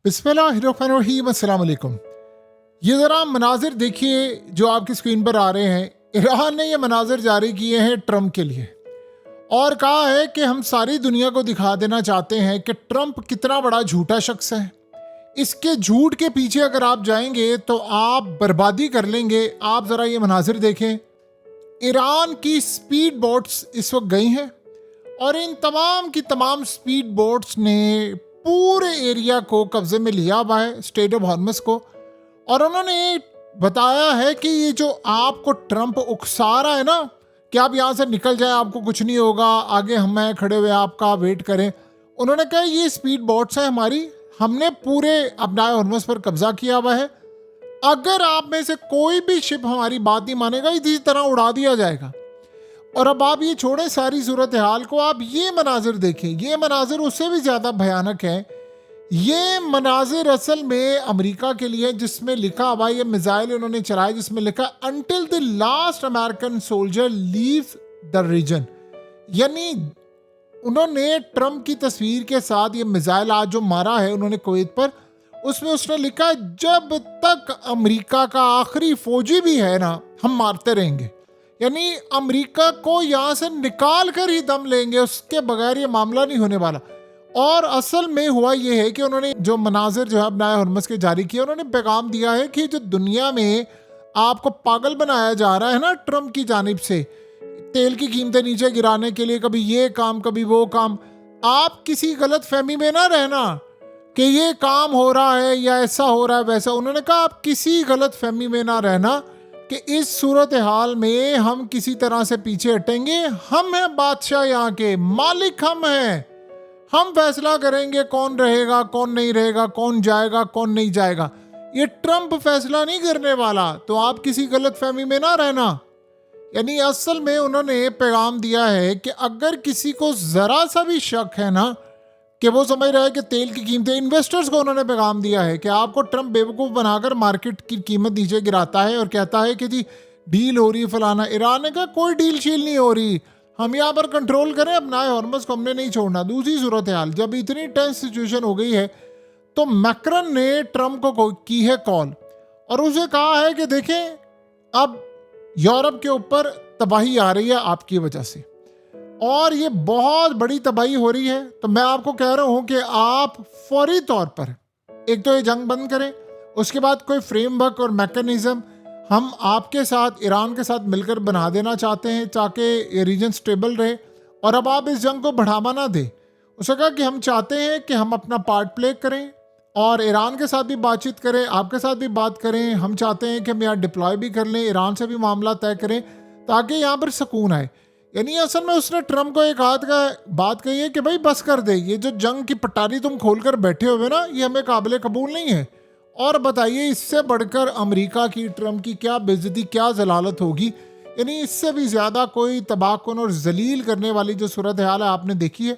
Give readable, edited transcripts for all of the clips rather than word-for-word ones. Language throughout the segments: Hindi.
बिस्मिल्लाहिर्रहमानिर्रहीम, अस्सलाम वालेकुम। ये ज़रा मनाजिर देखिए जो आपकी स्क्रीन पर आ रहे हैं। ईरान ने ये मनाजिर जारी किए हैं ट्रंप के लिए और कहा है कि हम सारी दुनिया को दिखा देना चाहते हैं कि ट्रंप कितना बड़ा झूठा शख्स है। इसके झूठ के पीछे अगर आप जाएंगे तो आप बर्बादी कर लेंगे। आप ज़रा ये मनाजिर देखें। ईरान की स्पीड बोट्स इस वक्त गई हैं और इन तमाम की तमाम स्पीड बोट्स ने पूरे एरिया को कब्जे में लिया हुआ है, स्टेट ऑफ हॉर्मस को। और उन्होंने बताया है कि ये जो आपको ट्रंप उकसा रहा है ना कि आप यहाँ से निकल जाए, आपको कुछ नहीं होगा, आगे हम हैं खड़े हुए, आपका वेट करें। उन्होंने कहा ये स्पीड बोट्स हैं हमारी, हमने पूरे अपनाए हॉर्मस पर कब्जा किया हुआ है। अगर आप में से कोई भी शिप हमारी बात नहीं मानेगा, इसी तरह उड़ा दिया जाएगा। और अब आप ये छोड़ें सारी सूरत हाल को, आप ये मनाजिर देखें। ये मनाजिर उससे भी ज़्यादा भयानक है। ये मनाजिर असल में अमेरिका के लिए, जिसमें लिखा हुआ ये मिसाइल उन्होंने चलाए जिसमें लिखा until the last American soldier leaves the region. यानी उन्होंने ट्रंप की तस्वीर के साथ ये मिसाइल आज जो मारा है उन्होंने कुवैत पर, उसमें उसने लिखा जब तक अमेरिका का आखिरी फौजी भी है ना, हम मारते रहेंगे। यानी अमेरिका को यहाँ से निकाल कर ही दम लेंगे, उसके बगैर ये मामला नहीं होने वाला। और असल में हुआ ये है कि उन्होंने जो मनाजिर जो है अपनाए हॉर्मस के जारी किए, उन्होंने पैगाम दिया है कि जो दुनिया में आपको पागल बनाया जा रहा है ना ट्रंप की जानिब से, तेल की कीमतें नीचे गिराने के लिए, कभी ये काम कभी वो काम, आप किसी गलत फहमी में ना रहना कि ये काम हो रहा है या ऐसा हो रहा है वैसा। उन्होंने कहा आप किसी गलत फहमी में ना रहना कि इस सूरत हाल में हम किसी तरह से पीछे हटेंगे। हम हैं बादशाह, यहाँ के मालिक हम हैं, हम फैसला करेंगे कौन रहेगा कौन नहीं रहेगा, कौन जाएगा कौन नहीं जाएगा। ये ट्रंप फैसला नहीं करने वाला, तो आप किसी गलत फहमी में ना रहना। यानी असल में उन्होंने पैगाम दिया है कि अगर किसी को ज़रा सा भी शक है ना कि वो समझ रहा है कि तेल की कीमतें, इन्वेस्टर्स को उन्होंने पैगाम दिया है कि आपको ट्रंप बेवकूफ़ बनाकर मार्केट की कीमत नीचे गिराता है और कहता है कि जी डील हो रही है फलाना। ईरान ने कहा कोई डील शील नहीं हो रही, हम यहाँ पर कंट्रोल करें अपना हॉर्मस को, हमने नहीं छोड़ना। दूसरी सूरत हाल, जब इतनी टेंस सिचुएशन हो गई है तो मैक्रन ने ट्रंप को की है कॉल और उसे कहा है कि देखें अब यूरोप के ऊपर तबाही आ रही है आपकी वजह से और ये बहुत बड़ी तबाही हो रही है। तो मैं आपको कह रहा हूं कि आप फौरी तौर पर एक तो ये जंग बंद करें, उसके बाद कोई फ्रेमवर्क और मैकेनिज्म हम आपके साथ ईरान के साथ मिलकर बना देना चाहते हैं ताकि ये रीजन स्टेबल रहे और अब आप इस जंग को बढ़ावा ना दें। उसने कहा कि हम चाहते हैं कि हम अपना पार्ट प्ले करें और ईरान के साथ भी बातचीत करें, आपके साथ भी बात करें। हम चाहते हैं कि हम यहाँ डिप्लॉय भी कर लें, ईरान से भी मामला तय करें ताकि यहाँ पर सुकून आए। यानी असल में उसने ट्रंप को एक हाथ का बात कही है कि भाई बस कर दे, ये जो जंग की पटारी तुम खोलकर बैठे हुए ना, ये हमें काबिल कबूल नहीं है। और बताइए इससे बढ़कर अमेरिका की ट्रंप की क्या बेइज्जती, क्या जलालत होगी। यानी इससे भी ज़्यादा कोई तबाहकुन और जलील करने वाली जो सूरत हाल है आपने देखी है,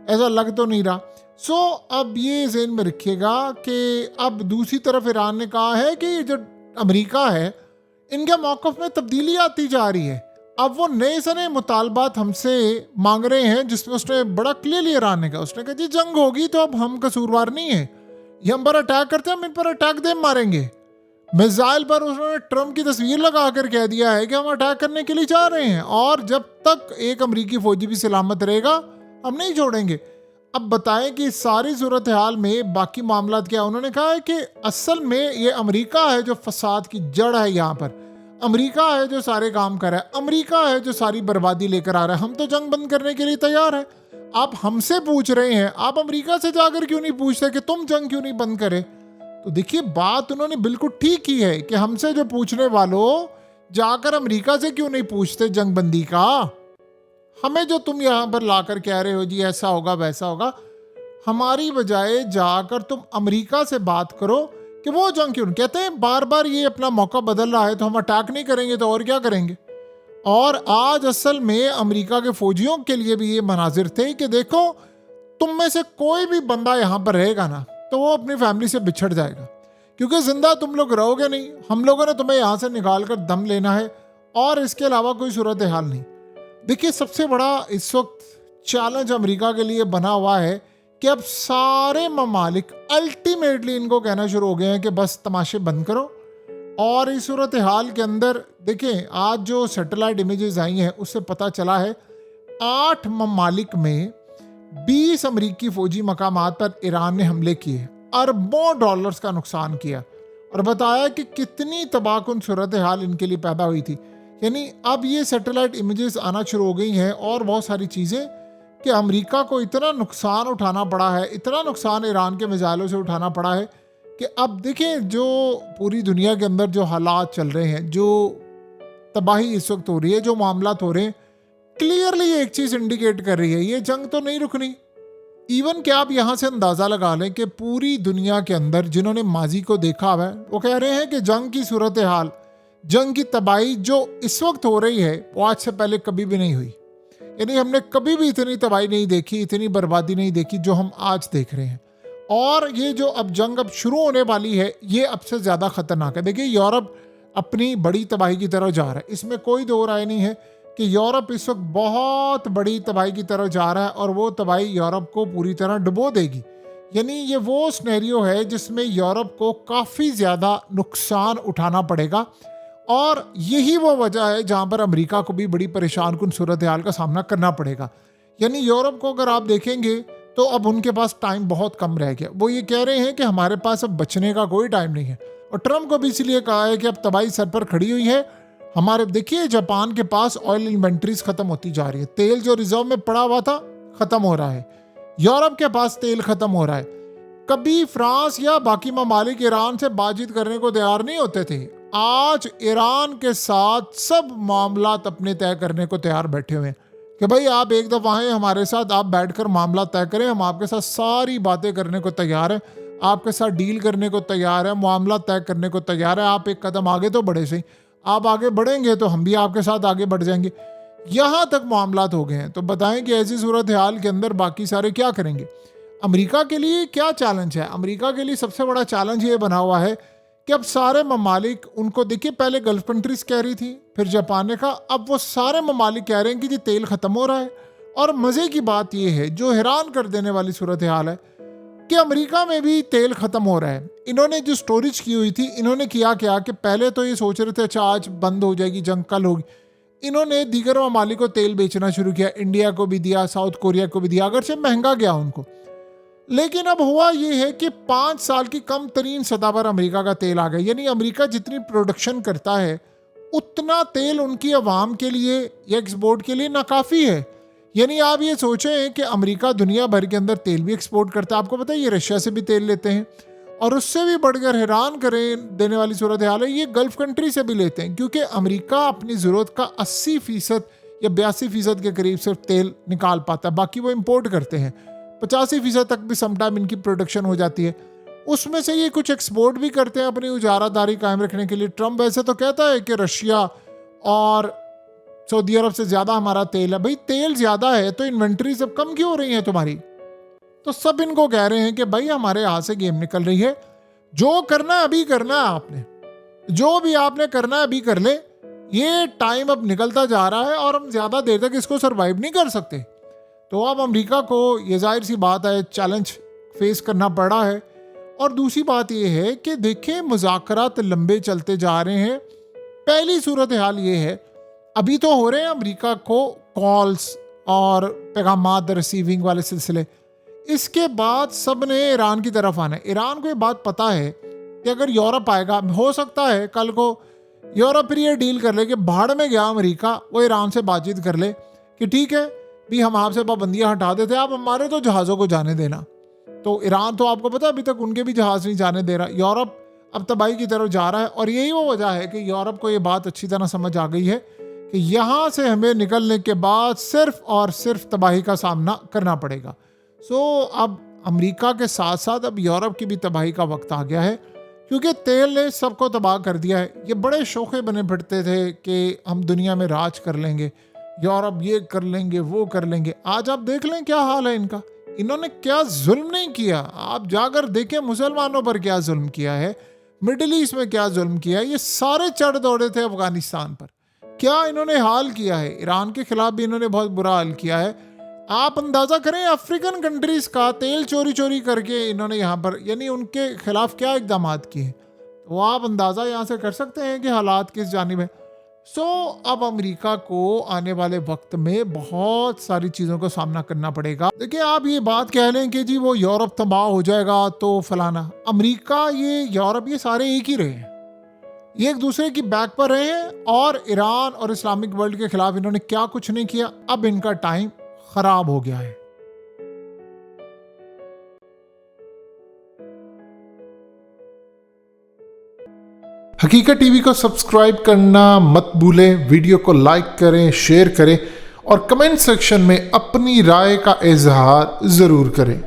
ऐसा लग तो नहीं रहा। सो अब ये ज़हन में रखिएगा कि अब दूसरी तरफ ईरान ने कहा है कि जो अमेरिका है इनके मौक़िफ़ में तब्दीली आती जा रही है। अब वो नए सने मुतालबात हमसे मांग रहे हैं जिसमें उसने बड़ा क्लियरली ईरान ने कहा, उसने कहा जी जंग होगी तो अब हम कसूरवार नहीं है, ये हम पर अटैक करते हैं, हम इन पर अटैक दे मारेंगे। मिसाइल पर उन्होंने ट्रंप की तस्वीर लगा कर कह दिया है कि हम अटैक करने के लिए जा रहे हैं और जब तक एक अमरीकी फौजी भी सलामत रहेगा हम नहीं छोड़ेंगे। अब बताएं कि सारी सूरत हाल में बाकी मामला क्या। उन्होंने कहा है कि असल में ये अमेरिका है जो फसाद की जड़ है, यहाँ पर अमेरिका है जो सारे काम कर रहा है, अमेरिका है जो सारी बर्बादी लेकर आ रहा है। हम तो जंग बंद करने के लिए तैयार हैं, आप हमसे पूछ रहे हैं, आप अमेरिका से जाकर क्यों नहीं पूछते कि तुम जंग क्यों नहीं बंद करे। तो देखिए बात उन्होंने बिल्कुल ठीक की है कि हमसे जो पूछने वालों जाकर अमेरिका से क्यों नहीं पूछते जंग बंदी का। हमें जो तुम यहाँ पर लाकर कह रहे हो जी ऐसा होगा वैसा होगा, हमारी बजाय जाकर तुम अमेरिका से बात करो कि वो जंग क्यों। कहते हैं बार बार ये अपना मौका बदल रहा है तो हम अटैक नहीं करेंगे तो और क्या करेंगे। और आज असल में अमेरिका के फौजियों के लिए भी ये मनाजिर थे कि देखो तुम में से कोई भी बंदा यहाँ पर रहेगा ना तो वो अपनी फैमिली से बिछड़ जाएगा, क्योंकि जिंदा तुम लोग रहोगे नहीं, हम लोगों ने तुम्हें यहाँ से निकाल कर दम लेना है और इसके अलावा कोई सूरत हाल नहीं। देखिए सबसे बड़ा इस वक्त चैलेंज अमेरिका के लिए बना हुआ है कि अब सारे ममालिक अल्टीमेटली इनको कहना शुरू हो गए हैं कि बस तमाशे बंद करो। और इस सूरत हाल के अंदर देखें, आज जो सैटेलाइट इमेजेस आई हैं उससे पता चला है 8 ममालिक में 20 अमरीकी फौजी मकामात पर ईरान ने हमले किए, अरबों डॉलर्स का नुकसान किया, और बताया कि कितनी तबाहकुन सूरत हाल इनके लिए पैदा हुई थी। यानी अब ये सैटेलाइट इमेजेस आना शुरू हो गई हैं और बहुत सारी चीज़ें कि अमेरिका को इतना नुकसान उठाना पड़ा है, इतना नुकसान ईरान के मिसाइलों से उठाना पड़ा है कि अब देखें जो पूरी दुनिया के अंदर जो हालात चल रहे हैं, जो तबाही इस वक्त हो रही है, जो मामलात हो रहे हैं, क्लियरली एक चीज़ इंडिकेट कर रही है, ये जंग तो नहीं रुकनी। इवन कि आप यहाँ से अंदाज़ा लगा लें कि पूरी दुनिया के अंदर जिन्होंने माजी को देखा हुआ है वो कह रहे हैं कि जंग की सूरत हाल, जंग की तबाही जो इस वक्त हो रही है वो आज से पहले कभी भी नहीं हुई। यानी हमने कभी भी इतनी तबाही नहीं देखी, इतनी बर्बादी नहीं देखी जो हम आज देख रहे हैं। और ये जो अब जंग अब शुरू होने वाली है ये अब से ज़्यादा ख़तरनाक है। देखिए यूरोप अपनी बड़ी तबाही की तरफ जा रहा है, इसमें कोई दो राय नहीं है कि यूरोप इस वक्त बहुत बड़ी तबाही की तरफ जा रहा है और वो तबाही यूरोप को पूरी तरह डुबो देगी। यानी ये वो सिनेरियो है जिसमें यूरोप को काफ़ी ज़्यादा नुकसान उठाना पड़ेगा, और यही वो वजह है जहाँ पर अमेरिका को भी बड़ी परेशान कुन सूरत हाल का सामना करना पड़ेगा। यानी यूरोप को अगर आप देखेंगे तो अब उनके पास टाइम बहुत कम रह गया। वो ये कह रहे हैं कि हमारे पास अब बचने का कोई टाइम नहीं है, और ट्रम्प को भी इसलिए कहा है कि अब तबाही सर पर खड़ी हुई है। हमारे देखिए जापान के पास ऑयल इन्वेंट्रीज खत्म होती जा रही है, तेल जो रिजर्व में पड़ा हुआ था खत्म हो रहा है, यूरोप के पास तेल खत्म हो रहा है। कभी फ्रांस या बाकी ममालिक ईरान से बातचीत करने को तैयार नहीं होते थे, आज ईरान के साथ सब मामलात अपने तय करने को तैयार बैठे हुए हैं कि भाई आप एक दफ़ा आए हमारे साथ, आप बैठकर मामला तय करें, हम आपके साथ सारी बातें करने को तैयार हैं, आपके साथ डील करने को तैयार है, मामला तय करने को तैयार है। आप एक कदम आगे तो बढ़े सही, आप आगे बढ़ेंगे तो हम भी आपके साथ आगे बढ़ जाएंगे। यहाँ तक मामलात हो गए हैं। तो बताएं कि ऐसी सूरत हाल के अंदर बाकी सारे क्या करेंगे। अमेरिका के लिए क्या चैलेंज है? अमेरिका के लिए सबसे बड़ा चैलेंज ये बना हुआ है कि अब सारे ममालिक उनको, देखिए पहले गल्फ कंट्रीज कह रही थी, फिर जापान ने कहा, अब वो सारे ममालिक कह रहे हैं कि जी तेल ख़त्म हो रहा है। और मज़े की बात ये है, जो हैरान कर देने वाली सूरत हाल है, कि अमेरिका में भी तेल ख़त्म हो रहा है। इन्होंने जो स्टोरेज की हुई थी, इन्होंने किया क्या कि पहले तो ये सोच रहे थे अच्छा आज बंद हो जाएगी जंग, कल होगी। इन्होंने दीगर ममालिक को तेल बेचना शुरू किया, इंडिया को भी दिया, साउथ कोरिया को भी दिया, अगरचे महंगा गया उनको। लेकिन अब हुआ ये है कि 5 साल की कम तरीन सतह पर अमेरिका का तेल आ गया। यानी अमेरिका जितनी प्रोडक्शन करता है उतना तेल उनकी आवाम के लिए या एक्सपोर्ट के लिए नाकाफ़ी है। यानी आप ये सोचें कि अमेरिका दुनिया भर के अंदर तेल भी एक्सपोर्ट करता है, आपको पता है ये रशिया से भी तेल लेते हैं, और उससे भी बढ़कर हैरान करें देने वाली सूरत हाल है, ये गल्फ कंट्री से भी लेते हैं, क्योंकि अमेरिका अपनी ज़रूरत का 80% या 82% के करीब सिर्फ तेल निकाल पाता है, बाकी वो इम्पोर्ट करते हैं। 85% तक भी समटाइम इनकी प्रोडक्शन हो जाती है, उसमें से ये कुछ एक्सपोर्ट भी करते हैं अपनी उजारादारी कायम रखने के लिए। ट्रम्प वैसे तो कहता है कि रशिया और सऊदी अरब से ज़्यादा हमारा तेल है। भाई तेल ज़्यादा है तो इन्वेंट्री सब कम क्यों हो रही है तुम्हारी? तो सब इनको कह रहे हैं कि भाई हमारे हाथ से गेम निकल रही है, जो करना है अभी करना है, आपने जो भी आपने करना है अभी कर ले, ये टाइम अब निकलता जा रहा है और हम ज़्यादा देर तक इसको सर्वाइव नहीं कर सकते। तो अब अमेरिका को ये जाहिर सी बात है चैलेंज फेस करना पड़ा है। और दूसरी बात ये है कि देखें मुज़ाकरात लंबे चलते जा रहे हैं। पहली सूरत हाल ये है, अभी तो हो रहे हैं अमेरिका को कॉल्स और पैगामात रिसीविंग वाले सिलसिले, इसके बाद सब ने ईरान की तरफ आना है। ईरान को ये बात पता है कि अगर यूरोप आएगा, हो सकता है कल को यूरोप फिर ये डील कर ले कि भाड़ में गया अमेरिका, वो ईरान से बातचीत कर ले कि ठीक है भी हम आपसे पाबंदियाँ हटा देते, आप हमारे तो जहाज़ों को जाने देना। तो ईरान तो आपको पता है अभी तक उनके भी जहाज़ नहीं जाने दे रहा। यूरोप अब तबाही की तरफ जा रहा है, और यही वो वजह है कि यूरोप को ये बात अच्छी तरह समझ आ गई है कि यहाँ से हमें निकलने के बाद सिर्फ और सिर्फ तबाही का सामना करना पड़ेगा। अब अमेरिका के साथ साथ अब यूरोप की भी तबाही का वक्त आ गया है, क्योंकि तेल ने सबको तबाह कर दिया है। ये बड़े शोखे बने फिरते थे कि हम दुनिया में राज कर लेंगे, यूरोप ये कर लेंगे वो कर लेंगे। आज आप देख लें क्या हाल है इनका। इन्होंने क्या जुल्म नहीं किया, आप जाकर देखें मुसलमानों पर क्या जुल्म किया है, मिडिल ईस्ट में क्या जुल्म किया है। ये सारे चढ़ दौड़े थे अफगानिस्तान पर, क्या इन्होंने हाल किया है। ईरान के खिलाफ भी इन्होंने बहुत बुरा हाल किया है। आप अंदाजा करें अफ्रीकन कंट्रीज का तेल चोरी चोरी करके इन्होंने यहाँ पर यानी उनके खिलाफ क्या इकदाम किए, तो आप अंदाजा यहाँ से कर सकते हैं कि हालात किस जानिब है। अब अमेरिका को आने वाले वक्त में बहुत सारी चीज़ों का सामना करना पड़ेगा। देखिए, आप ये बात कह लें कि जी वो यूरोप तबाह हो जाएगा तो फलाना, अमेरिका ये यूरोप ये सारे एक ही रहे हैं, ये एक दूसरे की बैक पर रहे हैं, और ईरान और इस्लामिक वर्ल्ड के खिलाफ इन्होंने क्या कुछ नहीं किया। अब इनका टाइम खराब हो गया है। हकीकत टीवी को सब्सक्राइब करना मत भूलें, वीडियो को लाइक करें, शेयर करें और कमेंट सेक्शन में अपनी राय का इजहार जरूर करें।